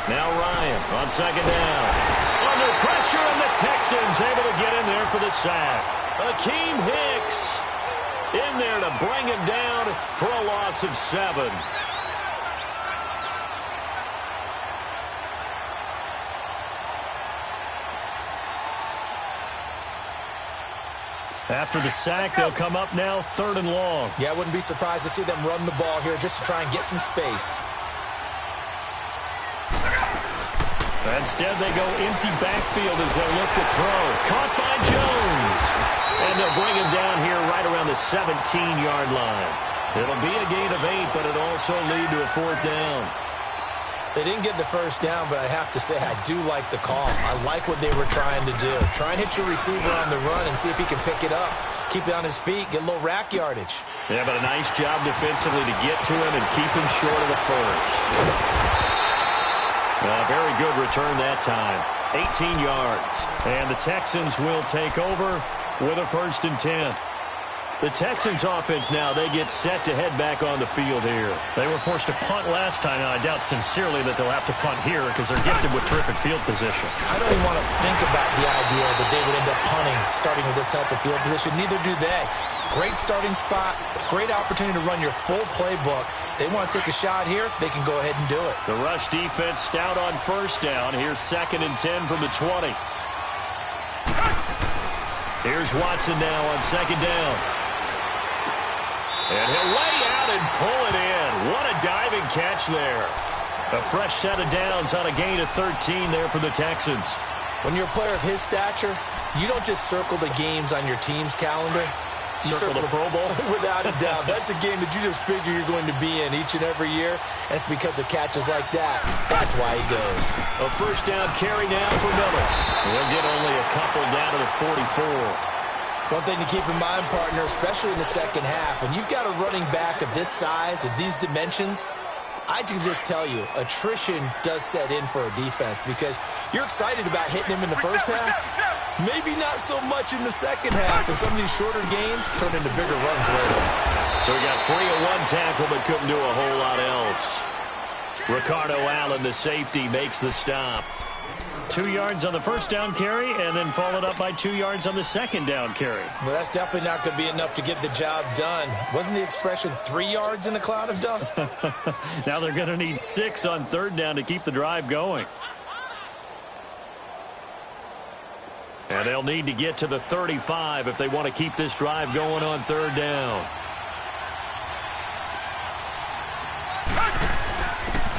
Now Ryan on second down. Under pressure, and the Texans able to get in there for the sack. Akeem Hicks in there to bring him down for a loss of 7. After the sack, they'll come up now 3rd and long. Yeah, I wouldn't be surprised to see them run the ball here just to try and get some space. Instead, they go empty backfield as they look to throw. Caught by Jones. And they'll bring him down here right around the 17-yard line. It'll be a gain of 8, but it'll also lead to a 4th down. They didn't get the first down, but I have to say I do like the call. I like what they were trying to do. Try and hit your receiver on the run and see if he can pick it up. Keep it on his feet, get a little rack yardage. Yeah, but a nice job defensively to get to him and keep him short of the first. Very good return that time. 18 yards. And the Texans will take over with a 1st and 10. The Texans offense now, they get set to head back on the field here. They were forced to punt last time, and I doubt sincerely that they'll have to punt here because they're gifted with terrific field position. I don't even want to think about the idea that they would end up punting starting with this type of field position. Neither do they. Great starting spot, great opportunity to run your full playbook. They want to take a shot here, they can go ahead and do it. The rush defense stout on 1st down. Here's 2nd and 10 from the 20. Here's Watson now on 2nd down. And he'll lay out and pull it in. What a diving catch there. A fresh set of downs on a gain of 13 there for the Texans. When you're a player of his stature, you don't just circle the games on your team's calendar. You circle the Pro Bowl? Without a doubt. That's a game that you just figure you're going to be in each and every year. And it's because of catches like that. That's why he goes. A 1st down carry now for Miller. He'll get only a couple down to the 44. One thing to keep in mind, partner, especially in the second half, when you've got a running back of this size, of these dimensions, I can just tell you, attrition does set in for a defense because you're excited about hitting him in the first half. Maybe not so much in the second half, and some of these shorter gains turn into bigger runs later. So we got 3 and 1 tackle, but couldn't do a whole lot else. Ricardo Allen, the safety, makes the stop. 2 yards on the 1st down carry, and then followed up by 2 yards on the 2nd down carry. Well, that's definitely not going to be enough to get the job done. Wasn't the expression 3 yards in a cloud of dust? Now they're going to need 6 on 3rd down to keep the drive going. And they'll need to get to the 35 if they want to keep this drive going on 3rd down.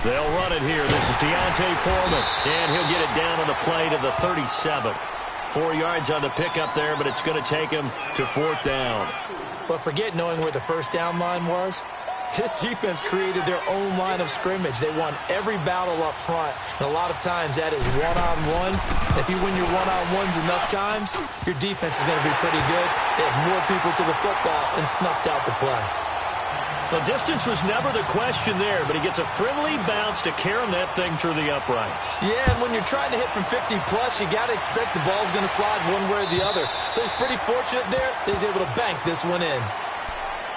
They'll run it here. This is Deontay Foreman. And he'll get it down on the play to the 37. 4 yards on the pickup there, but it's going to take him to 4th down. But forget knowing where the 1st down line was. This defense created their own line of scrimmage. They won every battle up front. And a lot of times that is one-on-one. If you win your one-on-ones enough times, your defense is going to be pretty good. They have more people to the football and snuffed out the play. The distance was never the question there, but he gets a friendly bounce to carry that thing through the uprights. Yeah, and when you're trying to hit from 50-plus, you got to expect the ball's going to slide one way or the other. So he's pretty fortunate there that he's able to bank this one in.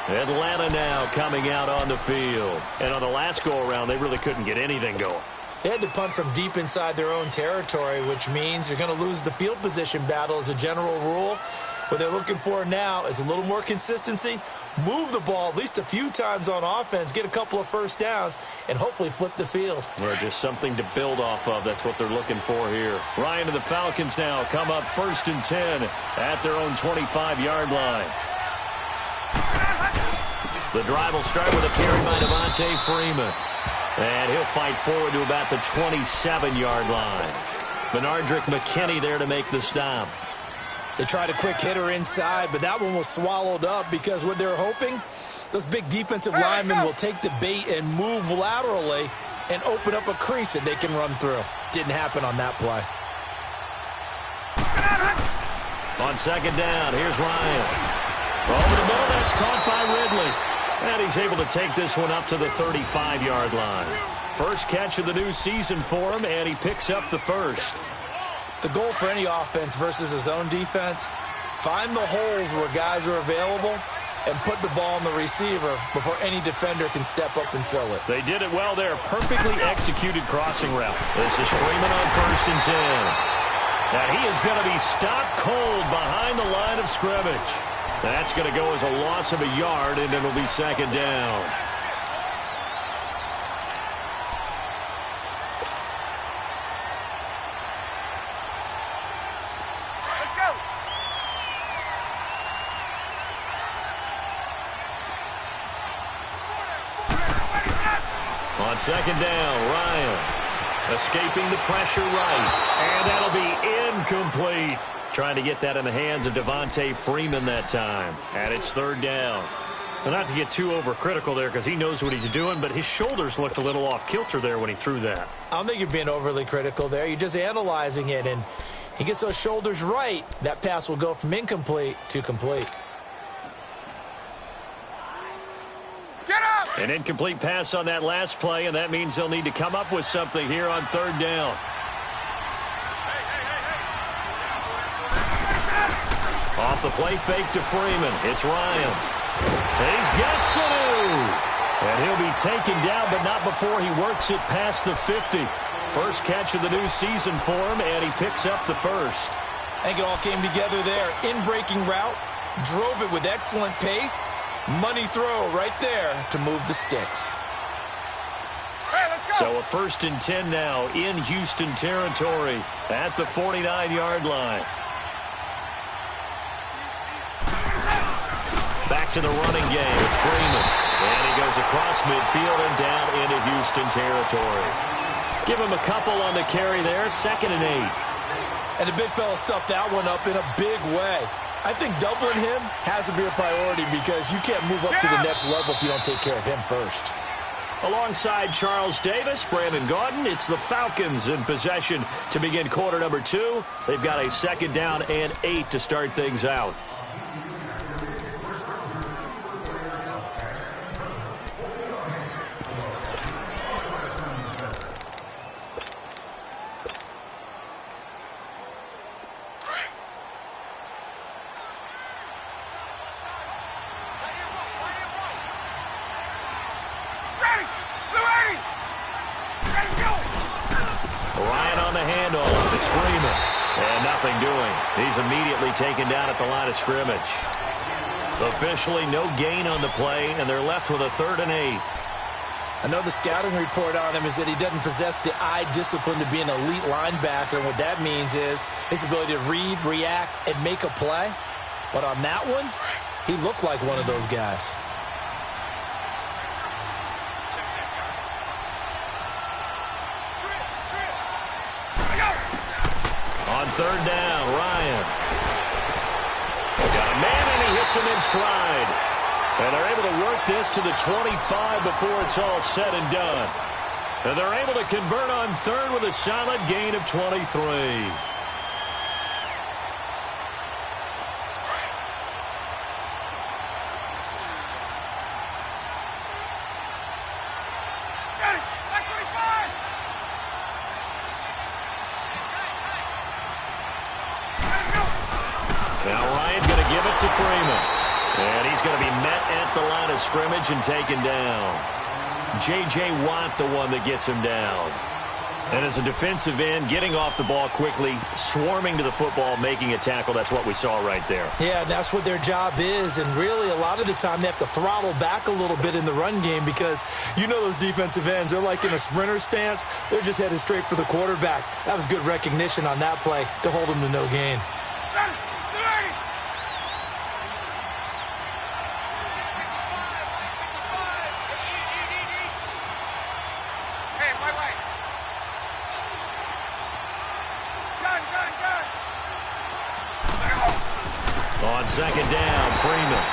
Atlanta now coming out on the field. And on the last go-around, they really couldn't get anything going. They had to punt from deep inside their own territory, which means you're going to lose the field position battle as a general rule. What they're looking for now is a little more consistency, move the ball at least a few times on offense, get a couple of 1st downs, and hopefully flip the field. Or just something to build off of. That's what they're looking for here. Ryan and the Falcons now come up 1st and 10 at their own 25-yard line. The drive will start with a carry by Devontae Freeman. And he'll fight forward to about the 27-yard line. Benardrick McKinney there to make the stop. They tried a quick hitter inside, but that one was swallowed up because what they're hoping, those big defensive linemen will take the bait and move laterally and open up a crease that they can run through. Didn't happen on that play. On 2nd down, here's Ryan. Over the middle, that's caught by Ridley. And he's able to take this one up to the 35-yard line. First catch of the new season for him, and he picks up the 1st. The goal for any offense versus a zone defense, find the holes where guys are available and put the ball on the receiver before any defender can step up and fill it. They did it well there. Perfectly executed crossing route. This is Freeman on 1st and 10. And he is going to be stopped cold behind the line of scrimmage. That's going to go as a loss of a yard, and it'll be 2nd down. On 2nd down, Ryan escaping the pressure right. And that'll be incomplete. Trying to get that in the hands of Devontae Freeman that time. And it's 3rd down. Well, not to get too overcritical there because he knows what he's doing, but his shoulders looked a little off kilter there when he threw that. I don't think you're being overly critical there. You're just analyzing it, and he gets those shoulders right. That pass will go from incomplete to complete. An incomplete pass on that last play, and that means they'll need to come up with something here on 3rd down. Off the play fake to Freeman. It's Ryan. He's got Sanu. And he'll be taken down, but not before he works it past the 50. First catch of the new season for him, and he picks up the first. I think it all came together there. In-breaking route, drove it with excellent pace. Money throw right there to move the sticks. Hey, let's go. So a 1st and 10 now in Houston territory at the 49-yard line. Back to the running game. It's Freeman. And he goes across midfield and down into Houston territory. Give him a couple on the carry there. 2nd and 8. And the big fella stuffed that one up in a big way. I think doubling him has to be a priority because you can't move up to the next level if you don't take care of him first. Alongside Charles Davis, Brandon Gaudin, it's the Falcons in possession to begin quarter number 2. They've got a 2nd down and 8 to start things out. He's immediately taken down at the line of scrimmage. Officially no gain on the play, and they're left with a 3rd and 8. I know the scouting report on him is that he doesn't possess the eye discipline to be an elite linebacker, and what that means is his ability to read, react, and make a play. But on that one, he looked like one of those guys. On 3rd down, Ryan. Got a man, and he hits him in stride. And they're able to work this to the 25 before it's all said and done. And they're able to convert on 3rd with a solid gain of 23. To Freeman. And he's going to be met at the line of scrimmage and taken down. J.J. Watt, the one that gets him down. And as a defensive end, getting off the ball quickly, swarming to the football, making a tackle, that's what we saw right there. Yeah, that's what their job is. And really, a lot of the time, they have to throttle back a little bit in the run game because you know those defensive ends, they're like in a sprinter stance. They're just headed straight for the quarterback. That was good recognition on that play to hold him to no gain. On 2nd down, Freeman.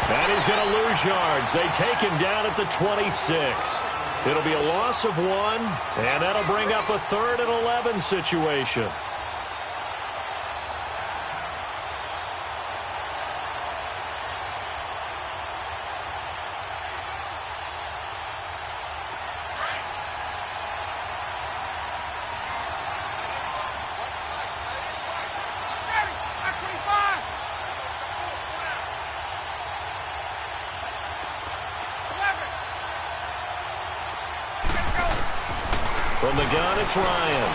And he's going to lose yards. They take him down at the 26. It'll be a loss of 1, and that'll bring up a 3rd and 11 situation. From the gun, it's Ryan.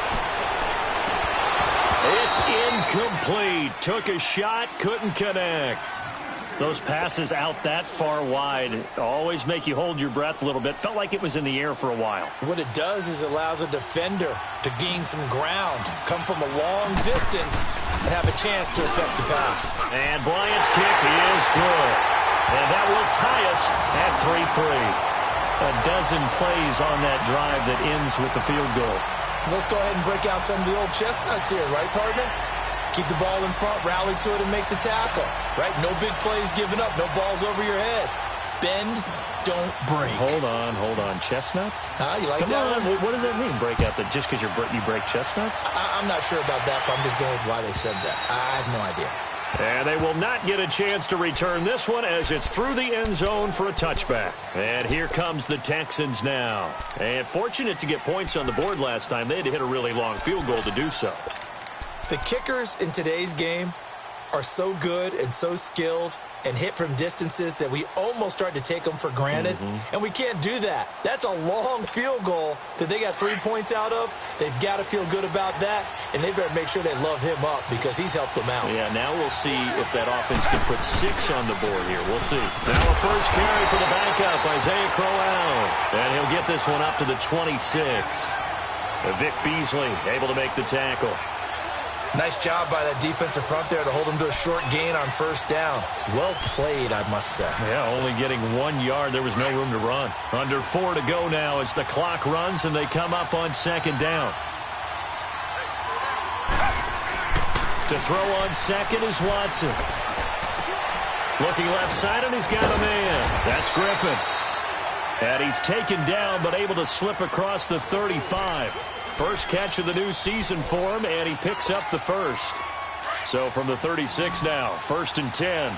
It's incomplete. Took a shot, couldn't connect. Those passes out that far wide always make you hold your breath a little bit. Felt like it was in the air for a while. What it does is it allows a defender to gain some ground, come from a long distance, and have a chance to affect the pass. And Bryant's kick is good. And that will tie us at 3-3. A dozen plays on that drive that ends with the field goal. Let's go ahead and break out some of the old chestnuts here, right, partner? Keep the ball in front, rally to it, and make the tackle, right? No big plays given up, no balls over your head. Bend, don't break. Hold on. Chestnuts? You like Come that on. one? What does that mean, break out? Just because you break chestnuts? I'm not sure about that, but I'm just going with why they said that. I have no idea. And they will not get a chance to return this one as it's through the end zone for a touchback. And here comes the Texans now. And fortunate to get points on the board last time. They had to hit a really long field goal to do so. The kickers in today's game are so good and so skilled and hit from distances that we almost start to take them for granted. And we can't do that. That's a long field goal that they got 3 points out of. They've got to feel good about that, and they better make sure they love him up because he's helped them out. Yeah, now we'll see if that offense can put 6 on the board here. We'll see. Now a first carry for the backup, Isaiah Crowell. And he'll get this one up to the 26. Vic Beasley able to make the tackle. Nice job by that defensive front there to hold him to a short gain on first down. Well played, I must say. Yeah, only getting 1 yard. There was no room to run. Under 4 to go now as the clock runs and they come up on second down. To throw on second is Watson. Looking left side, and he's got a man. That's Griffin. And he's taken down, but able to slip across the 35. First catch of the new season for him, and he picks up the first. So from the 36 now, 1st and 10.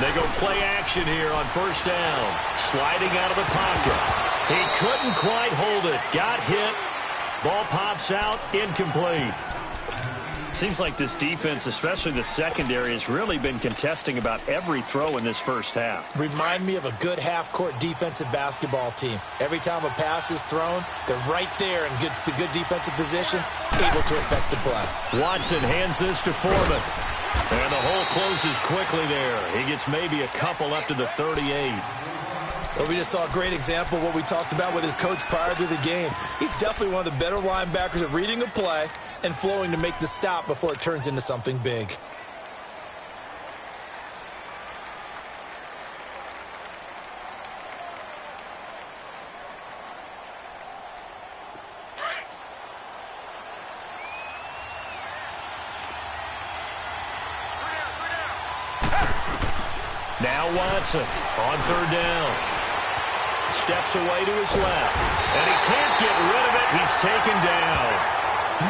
They go play action here on first down. Sliding out of the pocket. He couldn't quite hold it. Got hit. Ball pops out. Incomplete. Seems like this defense, especially the secondary, has really been contesting about every throw in this first half. Remind me of a good half-court defensive basketball team. Every time a pass is thrown, they're right there in good defensive position, able to affect the play. Watson hands this to Foreman. And the hole closes quickly there. He gets maybe a couple up to the 38. Well, we just saw a great example of what we talked about with his coach prior to the game. He's definitely one of the better linebackers at reading a play and flowing to make the stop before it turns into something big. Now Watson on third down. Steps away to his left. And he can't get rid of it. He's taken down.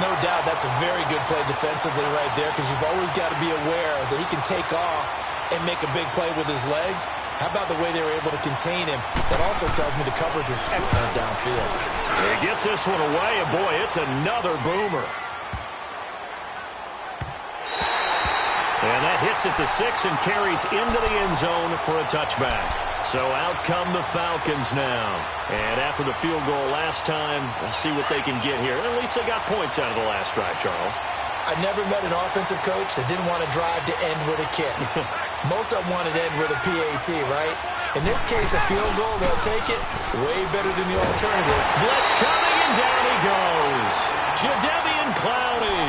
No doubt that's a very good play defensively right there because you've always got to be aware that he can take off and make a big play with his legs. How about the way they were able to contain him? That also tells me the coverage was excellent downfield. He gets this one away, and boy, it's another boomer. And that hits at the 6 and carries into the end zone for a touchback. So out come the Falcons now. And after the field goal last time, we'll see what they can get here. At least they got points out of the last drive, Charles. I never met an offensive coach that didn't want to drive to end with a kick. Most of them wanted to end with a PAT, right? In this case, a field goal, they'll take it. Way better than the alternative. Blitz coming, and down he goes. Jadeveon Clowney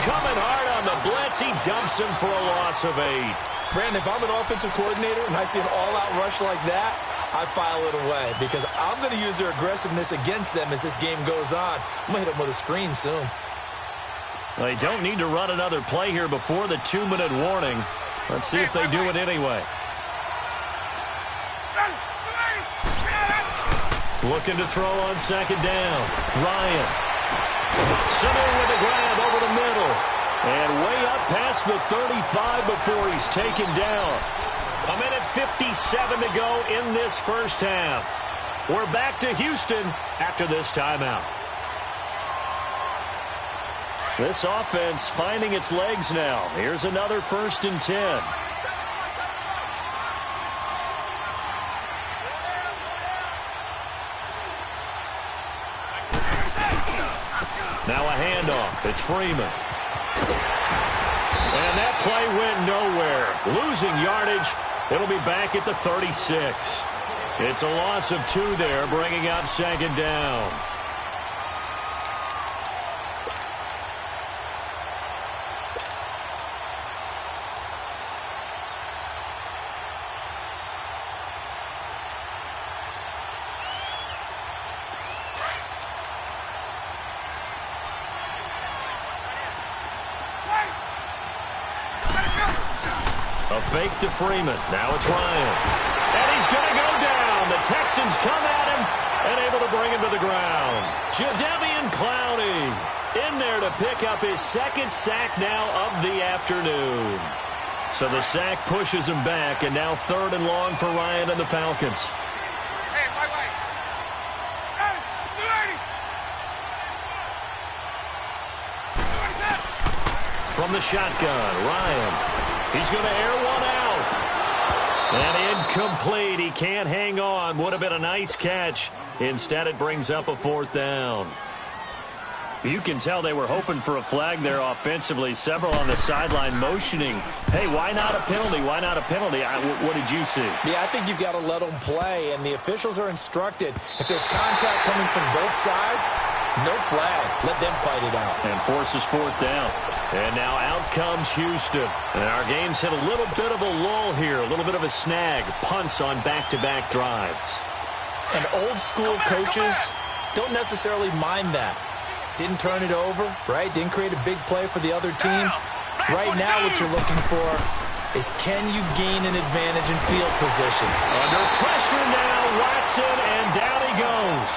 coming hard on the blitz. He dumps him for a loss of 8. Brandon, if I'm an offensive coordinator and I see an all-out rush like that, I file it away because I'm going to use their aggressiveness against them as this game goes on. I'm going to hit them with a screen soon. They don't need to run another play here before the 2-minute warning. Let's see if they do it anyway. Looking to throw on second down. Ryan. Sitting with a grab over the middle. And way up past the 35 before he's taken down. 1:57 to go in this first half. We're back to Houston after this timeout. This offense finding its legs now. Here's another 1st and 10. Now a handoff. It's Freeman. And that play went nowhere. Losing yardage. It'll be back at the 36. It's a loss of 2 there, bringing up second down. A fake to Freeman. Now it's Ryan. And he's going to go down. The Texans come at him and able to bring him to the ground. Jadeveon Clowney in there to pick up his second sack now of the afternoon. So the sack pushes him back, and now 3rd and long for Ryan and the Falcons. Hey, wait. Hey, 280. From the shotgun, Ryan. He's going to air one out. And incomplete. He can't hang on. Would have been a nice catch. Instead, it brings up a 4th down. You can tell they were hoping for a flag there offensively. Several on the sideline motioning. Hey, why not a penalty? Why not a penalty? What did you see? Yeah, I think you've got to let them play, and the officials are instructed. If there's contact coming from both sides, no flag. Let them fight it out. And forces 4th down. And now out comes Houston. And our game's hit a little bit of a lull here, a little bit of a snag. Punts on back-to-back drives. And old-school coaches don't necessarily mind that. Didn't turn it over, right? Didn't create a big play for the other team. Right now what you're looking for is, can you gain an advantage in field position? Under pressure now, Watson, and down he goes.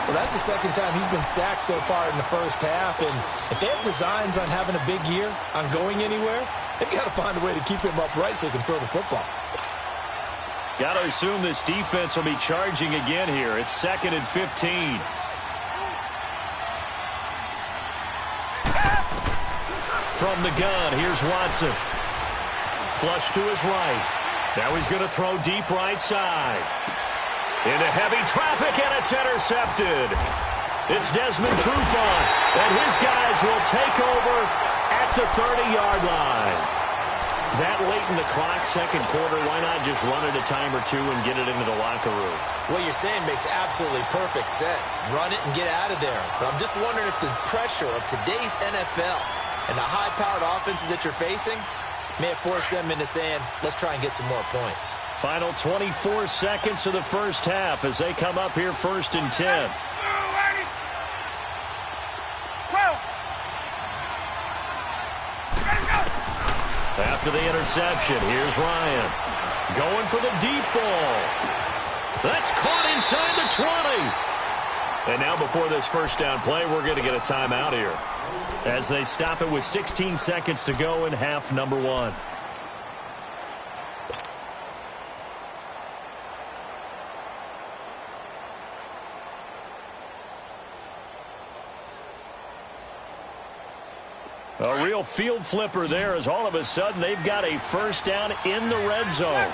Well, that's the second time he's been sacked so far in the first half, and if they have designs on having a big year, on going anywhere, they've got to find a way to keep him upright so he can throw the football. Got to assume this defense will be charging again here. It's 2nd and 15. From the gun, here's Watson. Flush to his right. Now he's going to throw deep right side. Into heavy traffic, and it's intercepted. It's Desmond Trufant, and his guys will take over at the 30-yard line. That late in the clock, second quarter, why not just run it a time or two and get it into the locker room? What you're saying makes absolutely perfect sense. Run it and get out of there. But I'm just wondering if the pressure of today's NFL and the high-powered offenses that you're facing may have forced them into saying, let's try and get some more points. Final 24 seconds of the first half as they come up here 1st and 10. 12. After the interception, here's Ryan. Going for the deep ball. That's caught inside the 20. And now before this first down play, we're going to get a timeout here, as they stop it with 16 seconds to go in half number 1. A real field flipper there, as all of a sudden they've got a first down in the red zone.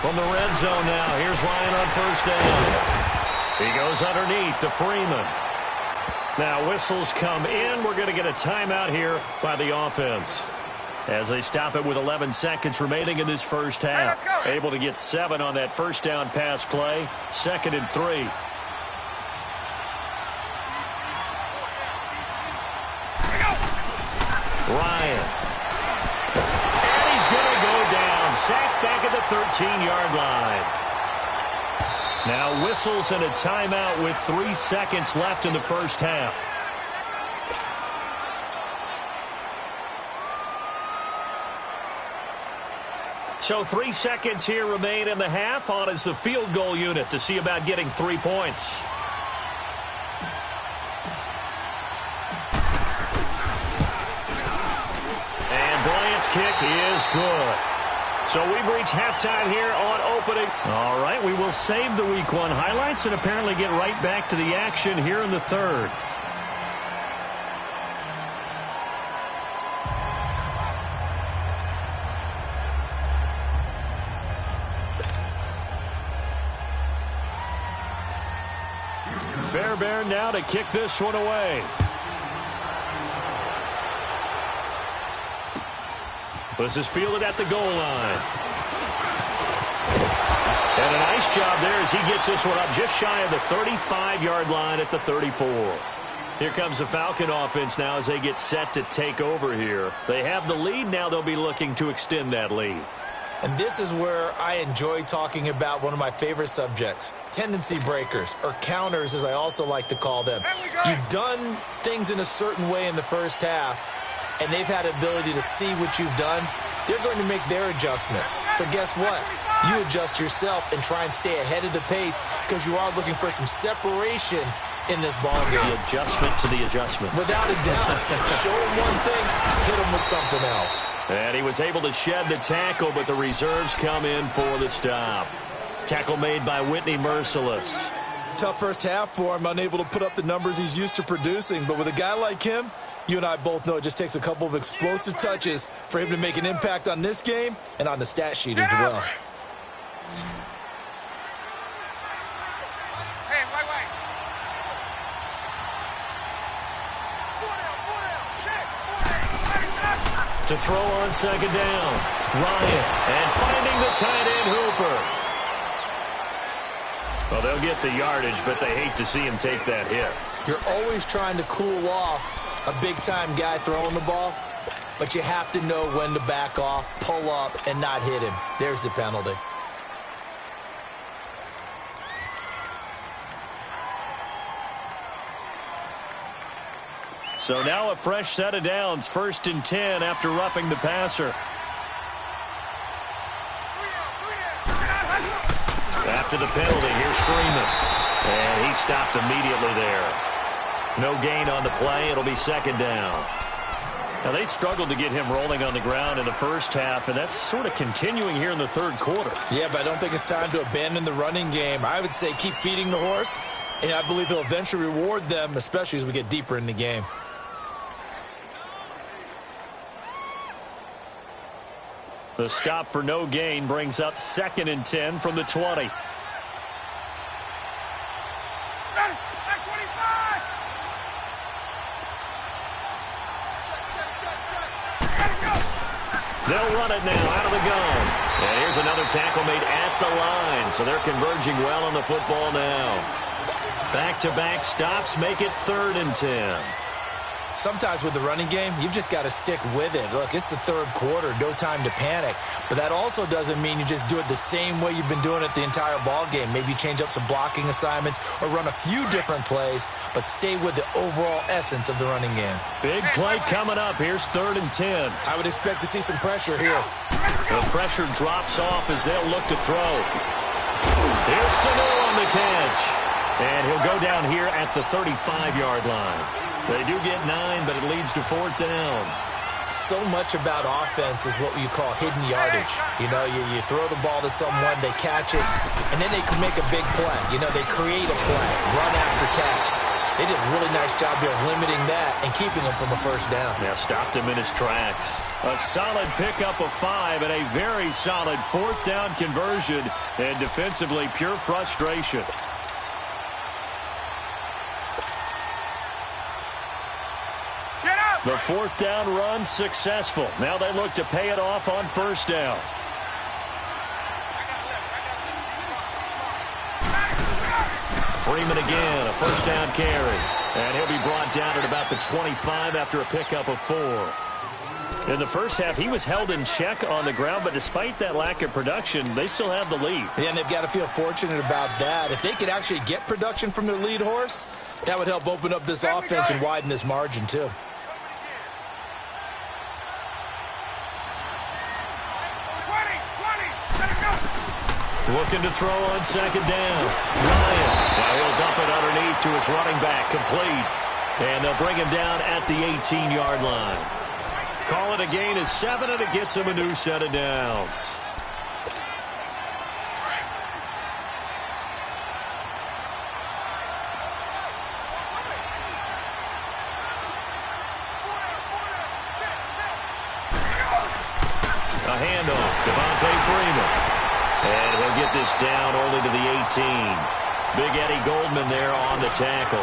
From the red zone now, here's Ryan on first down. He goes underneath to Freeman. Now whistles come in. We're going to get a timeout here by the offense, as they stop it with 11 seconds remaining in this first half. Able to get 7 on that first down pass play. 2nd and 3. Ryan. And he's going to go down. Sacked back at the 13-yard line. Now whistles and a timeout with 3 seconds left in the first half. So 3 seconds here remain in the half. On is the field goal unit to see about getting 3 points. And Bryant's kick is good. So we've reached halftime here on opening. All right, we will save the Week 1 highlights and apparently get right back to the action here in the third. Fairbairn now to kick this one away. This is fielded at the goal line. And a nice job there as he gets this one up just shy of the 35-yard line at the 34. Here comes the Falcon offense now as they get set to take over here. They have the lead. Now they'll be looking to extend that lead. And this is where I enjoy talking about one of my favorite subjects, tendency breakers, or counters as I also like to call them. You've done things in a certain way in the first half, and they've had the ability to see what you've done. They're going to make their adjustments. So guess what? You adjust yourself and try and stay ahead of the pace because you are looking for some separation in this ball game. The adjustment to the adjustment. Without a doubt. Show him one thing, hit him with something else. And he was able to shed the tackle, but the reserves come in for the stop. Tackle made by Whitney Merciless. Tough first half for him, unable to put up the numbers he's used to producing. But with a guy like him, you and I both know it just takes a couple of explosive touches for him to make an impact on this game and on the stat sheet as well. Hey, wait. To throw on second down. Ryan, and finding the tight end Hooper. Well, they'll get the yardage, but they hate to see him take that hit. You're always trying to cool off a big-time guy throwing the ball, but you have to know when to back off, pull up, and not hit him. There's the penalty. So now a fresh set of downs, 1st and 10 after roughing the passer. After the penalty, here's Freeman. And he stopped immediately there. No gain on the play. It'll be 2nd down. Now, they struggled to get him rolling on the ground in the first half, and that's sort of continuing here in the 3rd quarter. Yeah, but I don't think it's time to abandon the running game. I would say keep feeding the horse, and I believe he'll eventually reward them, especially as we get deeper in the game. The stop for no gain brings up 2nd and 10 from the 20. They'll run it now out of the gun. And here's another tackle made at the line. So they're converging well on the football now. Back-to-back stops make it 3rd and 10. Sometimes with the running game, you've just got to stick with it. Look, it's the 3rd quarter, no time to panic. But that also doesn't mean you just do it the same way you've been doing it the entire ball game. Maybe change up some blocking assignments or run a few different plays, but stay with the overall essence of the running game. Big play coming up. Here's 3rd and 10. I would expect to see some pressure here. The pressure drops off as they'll look to throw. Here's Sanu on the catch. And he'll go down here at the 35-yard line. They do get 9, but it leads to 4th down. So much about offense is what you call hidden yardage. You know, you throw the ball to someone, they catch it, and then they can make a big play. You know, they create a play, run after catch. They did a really nice job there of limiting that and keeping him from a 1st down. Yeah, stopped him in his tracks. A solid pickup of 5 and a very solid 4th down conversion, and defensively pure frustration. The 4th down run successful. Now they look to pay it off on 1st down. Freeman again, a 1st down carry. And he'll be brought down at about the 25 after a pickup of 4. In the first half, he was held in check on the ground, but despite that lack of production, they still have the lead. Yeah, and they've got to feel fortunate about that. If they could actually get production from their lead horse, that would help open up this offense and widen this margin, too. Looking to throw on 2nd down. Ryan. Now he'll dump it underneath to his running back. Complete. And they'll bring him down at the 18-yard line. Call it a gain of 7, and it gets him a new set of downs. A handoff. Devontae Freeman. And he'll get this down only to the 18. Big Eddie Goldman there on the tackle.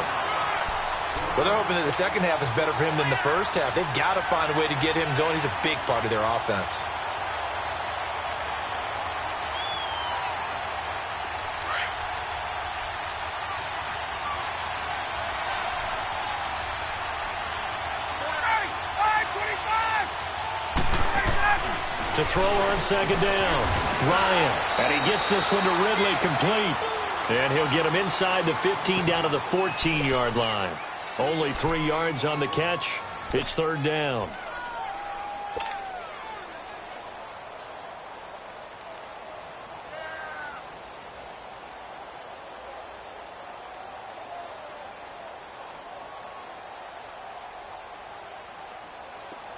Well, they're hoping that the second half is better for him than the first half. They've got to find a way to get him going. He's a big part of their offense. To throw on second down. Ryan. And he gets this one to Ridley complete. And he'll get him inside the 15 down to the 14-yard line. Only 3 yards on the catch. It's third down.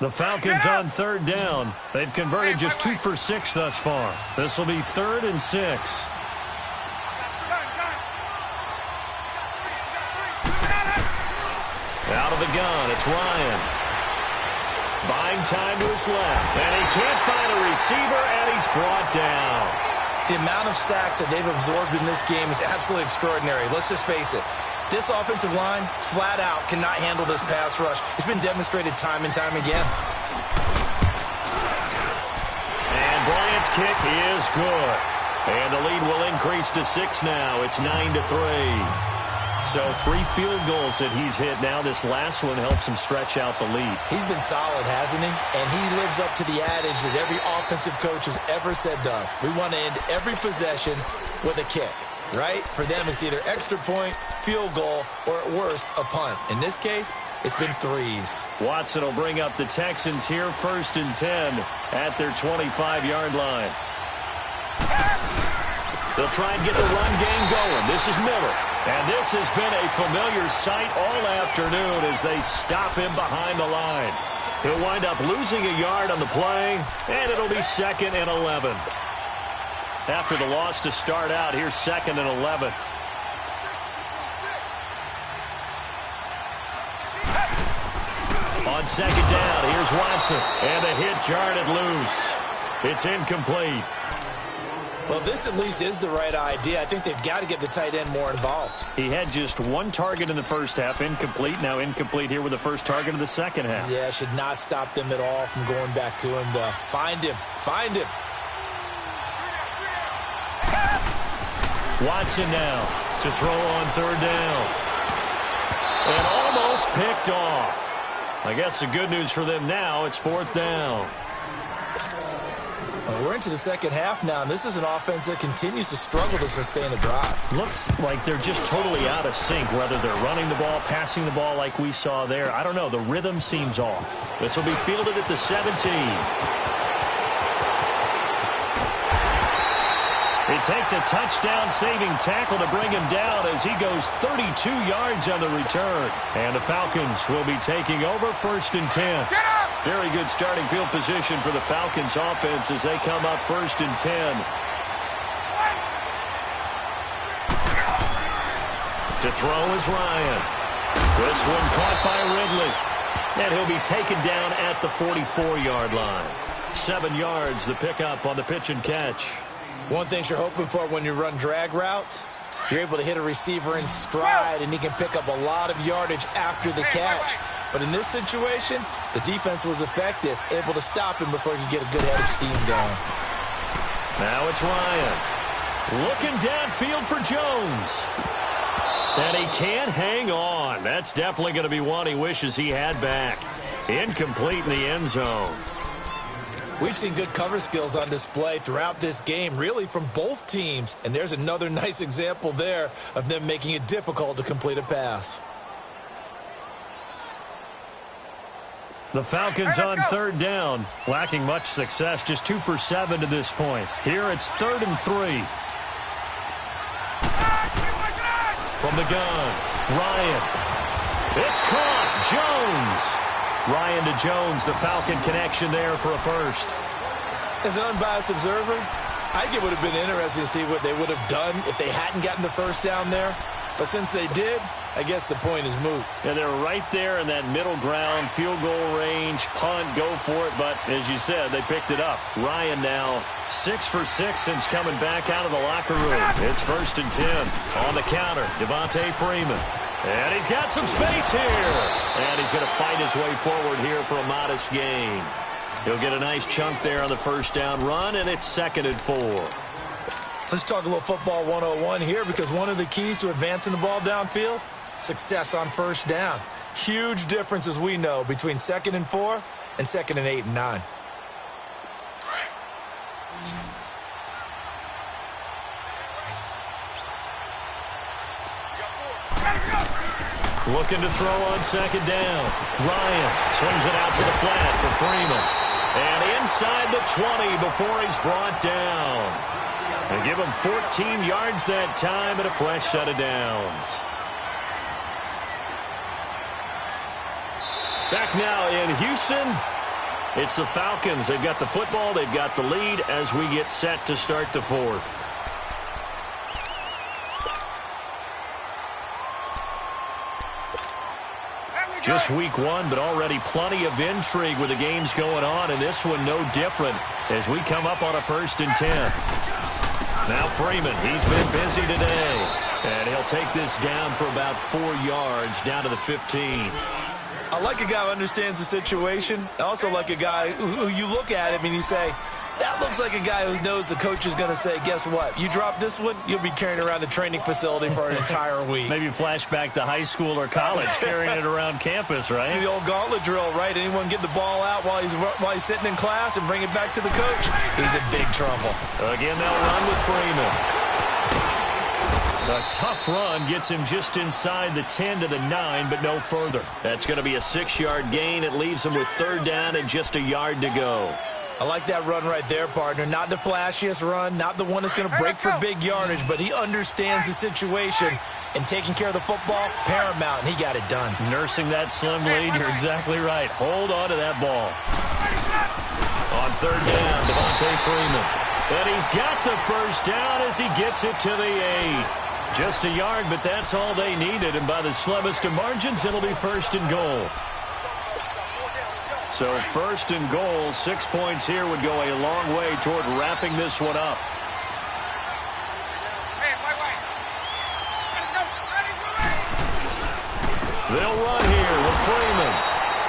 The Falcons on third down. They've converted just 2 for 6 thus far. This will be 3rd and 6. Out of the gun, it's Ryan. Buying time to his left. And he can't find a receiver, and he's brought down. The amount of sacks that they've absorbed in this game is absolutely extraordinary. Let's just face it. This offensive line, flat out, cannot handle this pass rush. It's been demonstrated time and time again. And Bryant's kick is good. And the lead will increase to 6 now. It's 9-3. So 3 field goals that he's hit now. This last one helps him stretch out the lead. He's been solid, hasn't he? And he lives up to the adage that every offensive coach has ever said to us. We want to end every possession with a kick, right? For them, it's either extra point, field goal, or at worst, a punt. In this case, it's been 3s. Watson will bring up the Texans here, 1st and 10 at their 25-yard line. They'll try and get the run game going. This is Miller. And this has been a familiar sight all afternoon as they stop him behind the line. He'll wind up losing a yard on the play, and it'll be 2nd and 11. After the loss to start out, here's 2nd and 11. On second down, here's Watson. And a hit jarred loose. It's incomplete. Well, this at least is the right idea. I think they've got to get the tight end more involved. He had just 1 target in the first half, incomplete. Now incomplete here with the first target of the second half. Yeah, should not stop them at all from going back to him to find him. Find him. Watson now to throw on third down. And almost picked off. I guess the good news for them now, it's 4th down. We're into the second half now, and this is an offense that continues to struggle to sustain a drive. Looks like they're just totally out of sync, whether they're running the ball, passing the ball like we saw there. I don't know. The rhythm seems off. This will be fielded at the 17. It takes a touchdown-saving tackle to bring him down as he goes 32 yards on the return. And the Falcons will be taking over 1st and 10. Very good starting field position for the Falcons offense as they come up 1st and 10. To throw is Ryan. This one caught by Ridley. And he'll be taken down at the 44-yard line. 7 yards, the pickup on the pitch and catch. One thing you're hoping for when you run drag routes, you're able to hit a receiver in stride, and he can pick up a lot of yardage after the catch. But in this situation, the defense was effective, able to stop him before he could get a good head of steam going. Now it's Ryan. Looking downfield for Jones. And he can't hang on. That's definitely going to be one he wishes he had back. Incomplete in the end zone. We've seen good cover skills on display throughout this game, really from both teams. And there's another nice example there of them making it difficult to complete a pass. The Falcons on third down, lacking much success, just 2 for 7 to this point. Here it's 3rd and 3. From the gun, Ryan. It's caught, Jones. Ryan to Jones, the Falcon connection there for a first. As an unbiased observer, I think it would have been interesting to see what they would have done if they hadn't gotten the first down there. But since they did, I guess the point is moot. Yeah, they're right there in that middle ground, field goal range, punt, go for it. But as you said, they picked it up. Ryan now 6 for 6 since coming back out of the locker room. It's 1st and 10 on the counter. Devontae Freeman. And he's got some space here. And he's going to fight his way forward here for a modest gain. He'll get a nice chunk there on the first down run, and it's 2nd and 4. Let's talk a little football 101 here, because one of the keys to advancing the ball downfield, success on first down. Huge difference, as we know, between 2nd and 4 and 2nd and 8 and 9. Looking to throw on 2nd down. Ryan swings it out to the flat for Freeman. And inside the 20 before he's brought down. They give him 14 yards that time and a fresh set of downs. Back now in Houston, it's the Falcons. They've got the football, they've got the lead as we get set to start the 4th. Just week 1, but already plenty of intrigue with the games going on, and this one no different as we come up on a 1st and 10. Now Freeman, he's been busy today, and he'll take this down for about 4 yards down to the 15. I like a guy who understands the situation. I also like a guy who you look at him and you say, that looks like a guy who knows the coach is going to say, guess what? You drop this one, you'll be carrying around the training facility for an entire week. Maybe flashback to high school or college, carrying it around campus, right? The old gauntlet drill, right? Anyone get the ball out while he's sitting in class and bring it back to the coach? He's in big trouble. Again, they'll run with Freeman. A tough run gets him just inside the 10 to the 9, but no further. That's going to be a 6-yard gain. It leaves him with 3rd down and just a yard to go. I like that run right there, partner. Not the flashiest run, not the one that's going to break for big yardage, but he understands the situation, and taking care of the football, paramount, and he got it done. Nursing that slim lead, you're exactly right. Hold on to that ball. On 3rd down, Devontae Freeman. And he's got the first down as he gets it to the 8. Just a yard, but that's all they needed, and by the slimmest of margins, it'll be 1st and goal. So 1st and goal, 6 points here would go a long way toward wrapping this one up. They'll run here with Freeman.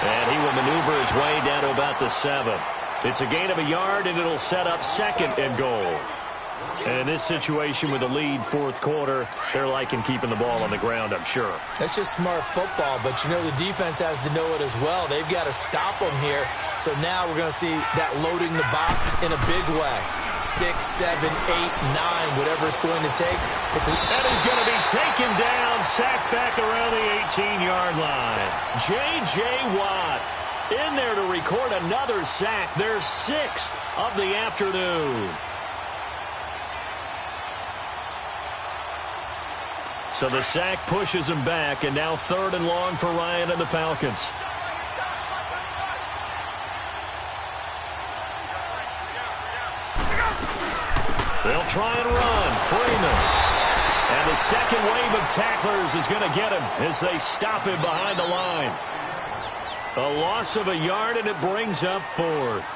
And he will maneuver his way down to about the 7. It's a gain of a yard, and it'll set up 2nd and goal. And in this situation with the lead 4th quarter, they're liking keeping the ball on the ground, I'm sure. That's just smart football, but you know the defense has to know it as well. They've got to stop them here. So now we're going to see that loading the box in a big way. 6, 7, 8, 9, whatever it's going to take. And he's going to be taken down, sacked back around the 18-yard line. J.J. Watt in there to record another sack, their 6th of the afternoon. So the sack pushes him back, and now 3rd and long for Ryan and the Falcons. They'll try and run. Freeman. And the second wave of tacklers is going to get him as they stop him behind the line. A loss of a yard, and it brings up 4th.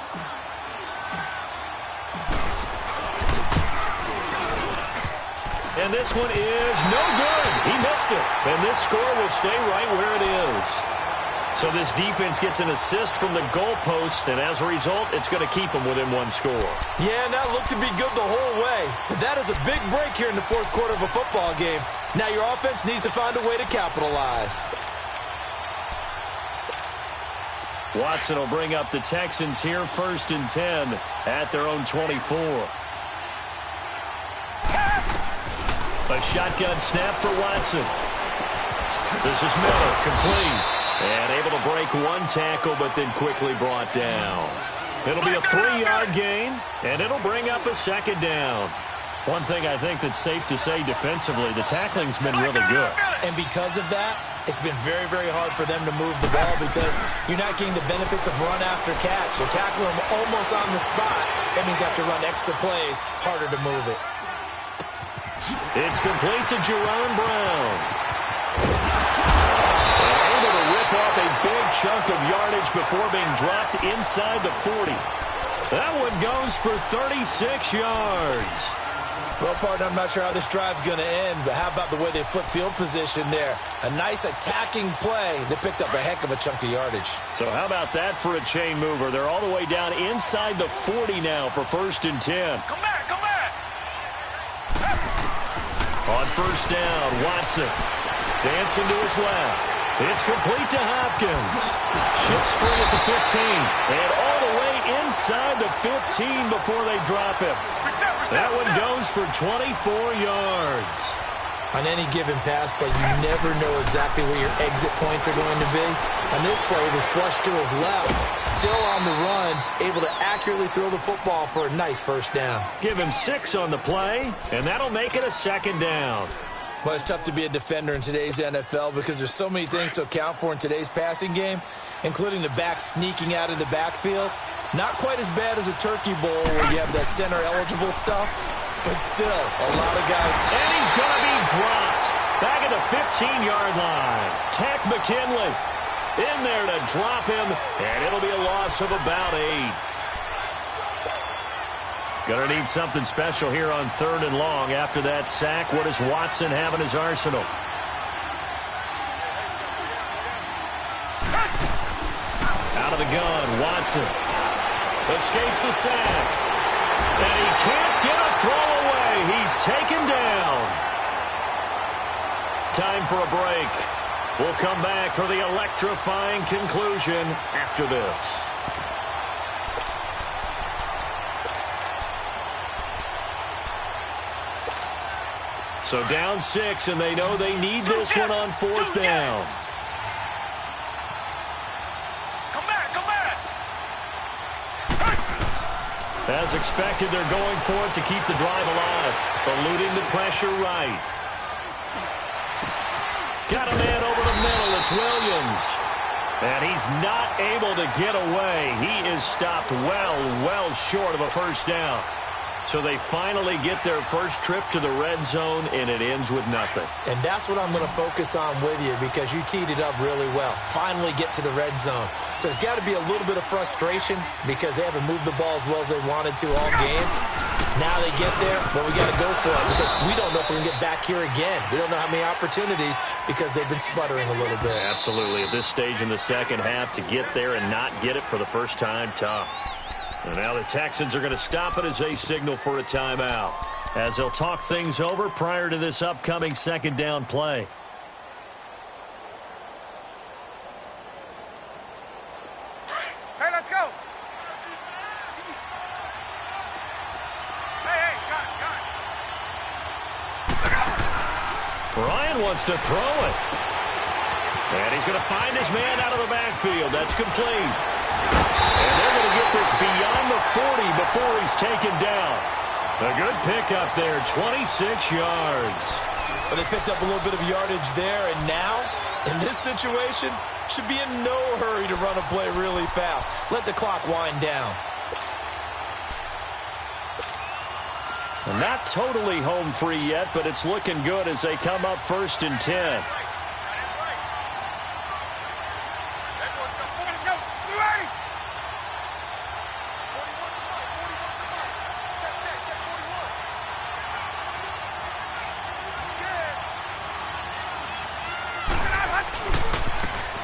And this one is no good. He missed it. And this score will stay right where it is. So this defense gets an assist from the goalpost, and as a result, it's going to keep them within 1 score. Yeah, and that looked to be good the whole way. But that is a big break here in the 4th quarter of a football game. Now your offense needs to find a way to capitalize. Watson will bring up the Texans here, 1st and 10 at their own 24. A shotgun snap for Watson. This is Miller, complete. And able to break 1 tackle, but then quickly brought down. It'll be a 3-yard gain, and it'll bring up a 2nd down. One thing I think that's safe to say defensively, the tackling's been really good. And because of that, it's been very, very hard for them to move the ball because you're not getting the benefits of run after catch. You're tackling them almost on the spot. That means you have to run extra plays, harder to move it. It's complete to Jerron Brown. chunk of yardage before being dropped inside the 40. That one goes for 36 yards. Well, partner, I'm not sure how this drive's going to end, but how about the way they flip field position there? A nice attacking play that picked up a heck of a chunk of yardage. So how about that for a chain mover? They're all the way down inside the 40 now for 1st and 10. Come back, come back. On 1st down, Watson dancing to his left. It's complete to Hopkins. Shifts free at the 15. And all the way inside the 15 before they drop him. That one goes for 24 yards. On any given pass play, you never know exactly where your exit points are going to be. On this play, it was flushed to his left, still on the run, able to accurately throw the football for a nice 1st down. Give him 6 on the play, and that'll make it a 2nd down. Well, it's tough to be a defender in today's NFL because there's so many things to account for in today's passing game, including the back sneaking out of the backfield. Not quite as bad as a turkey bowl where you have that center-eligible stuff, but still, a lot of guys. And he's going to be dropped. Back at the 15-yard line. Tech McKinley in there to drop him, and it'll be a loss of about 8. Going to need something special here on 3rd and long. After that sack, what does Watson have in his arsenal? Out of the gun, Watson escapes the sack. And he can't get a throw away. He's taken down. Time for a break. We'll come back for the electrifying conclusion after this. So down 6, and they know they need this one on 4th down. Come back, come back. As expected, they're going for it to keep the drive alive. Eluding the pressure right. Got a man over the middle. It's Williams. And he's not able to get away. He is stopped well short of a 1st down. So they finally get their first trip to the red zone, and it ends with nothing. And that's what I'm going to focus on with you because you teed it up really well. Finally get to the red zone. So there's got to be a little bit of frustration because they haven't moved the ball as well as they wanted to all game. Now they get there, but we got to go for it because we don't know if we can get back here again. We don't know how many opportunities because they've been sputtering a little bit. Absolutely. At this stage in the second half, to get there and not get it for the first time, tough. And now the Texans are going to stop it as they signal for a timeout, as they'll talk things over prior to this upcoming 2nd down play. Hey, let's go. Hey, got it. Ryan wants to throw it. And he's going to find his man out of the backfield. That's complete. And they're going to get this beyond the 40 before he's taken down. A good pickup there, 26 yards. But they picked up a little bit of yardage there, and now, in this situation, should be in no hurry to run a play really fast. Let the clock wind down. Not totally home free yet, but it's looking good as they come up 1st and 10.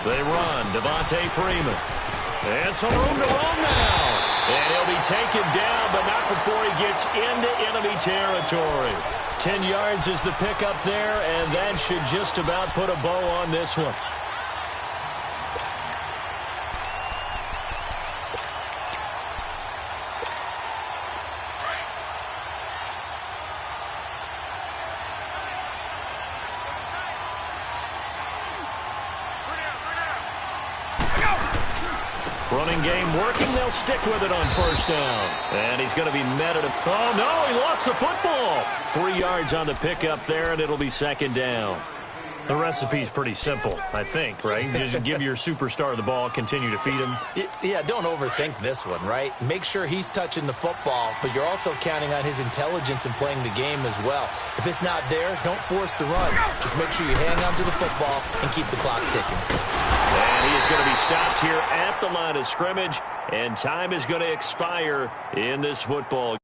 They run, Devontae Freeman. And some room to run now. And he'll be taken down, but not before he gets into enemy territory. 10 yards is the pickup there, and that should just about put a bow on this one. Running game working. They'll stick with it on 1st down. And he's going to be met at a... Oh, no, he lost the football. 3 yards on the pickup there, and it'll be 2nd down. The recipe's pretty simple, I think, right? Just give your superstar the ball, continue to feed him. Yeah, don't overthink this one, right? Make sure he's touching the football, but you're also counting on his intelligence in playing the game as well. If it's not there, don't force the run. Just make sure you hang on to the football and keep the clock ticking. And he is going to be stopped here at the line of scrimmage, and time is going to expire in this football.